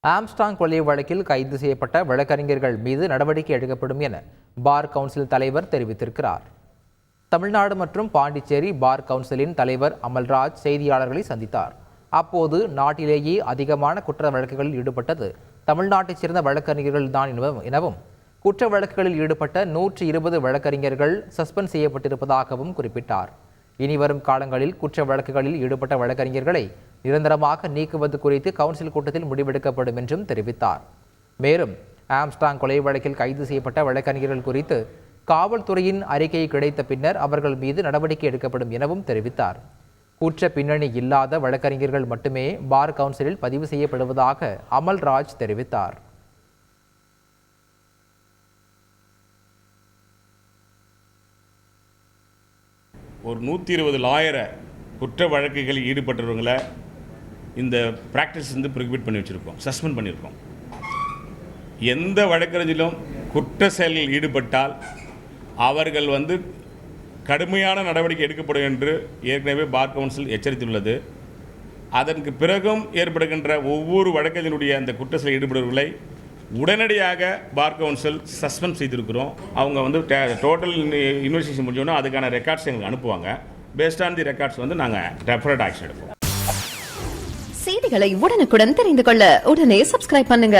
Armstrong கொலை வழக்கில் கைது செய்யப்பட்ட வழக்கறிஞர்கள் மீது நடவடிக்கை எடுக்கப்படும் என பார் கவுன்சில் தலைவர் தெரிவித்திருக்கிறார். தமிழ்நாடு மற்றும் பாண்டிச்சேரி பார் கவுன்சிலின் தலைவர் அமல்ராஜ் செய்தியாளர்களை சந்தித்தார். அப்போது நாட்டிலேயே அதிகமான குற்ற வழக்குகளில் ஈடுபட்டது தமிழ்நாட்டைச் சேர்ந்த வழக்கறிஞர்கள் தான் எனவும் குற்ற வழக்குகளில் ஈடுபட்ட 120 வழக்கறிஞர்கள் சஸ்பெண்ட் செய்யப்பட்டிருப்பதாகவும் குறிப்பிட்டார். இனிவரும் காலங்களில் குற்ற வழக்குகளில் ஈடுபட்ட வழக்கறிஞர்களை நிரந்தரமாக நீக்குவது குறித்து கவுன்சில் கூட்டத்தில் முடிவெடுக்கப்படும் என்றும் தெரிவித்தார். மேலும் ஆம்ஸ்ட்ராங் கொலை வழக்கில் கைது செய்யப்பட்ட வழக்கறிஞர்கள் குறித்து காவல்துறையின் அறிக்கை கிடைத்த பின்னர் அவர்கள் மீது நடவடிக்கை எடுக்கப்படும் எனவும் தெரிவித்தார். குற்ற பின்னணி இல்லாத வழக்கறிஞர்கள் மட்டுமே பார் கவுன்சிலில் பதிவு செய்யப்படுவதாக அமல்ராஜ் தெரிவித்தார். ஒரு 120 லாயரை குற்ற வழக்குகளில் ஈடுபட்டவங்களை இந்த ப்ராக்டிஸ் ப்ரிவிட் பண்ணி வச்சுருக்கோம், சஸ்பெண்ட் பண்ணியிருக்கோம். எந்த வழக்கறிஞரும் குற்ற செயலில் ஈடுபட்டால் அவர்கள் கடுமையான நடவடிக்கை எடுக்கப்படும் என்று ஏற்கனவே பார் கவுன்சில் எச்சரித்துள்ளது. அதற்கு பிறகும் ஏற்படுகின்ற ஒவ்வொரு வழக்கறிஞருடைய அந்த குற்ற செயலில் ஈடுபடுவர்களை உடனடியாக பார் கவுன்சில் சஸ்பெண்ட் செய்திருக்கிறோம். அவங்க டோட்டல் இன்வெஸ்டிகேஷன் முடிஞ்சோன்னா அதுக்கான ரெக்கார்ட்ஸ் எங்களுக்கு அனுப்புவாங்க. பேஸ்ட் ஆன் தி ரெக்கார்ட்ஸ் நாங்கள் டெஃபரட் ஆக்ஷன் எடுப்போம். செய்திகளை உடனுக்குடன் தெரிந்து கொள்ள உடனே சப்ஸ்கிரைப் பண்ணுங்க.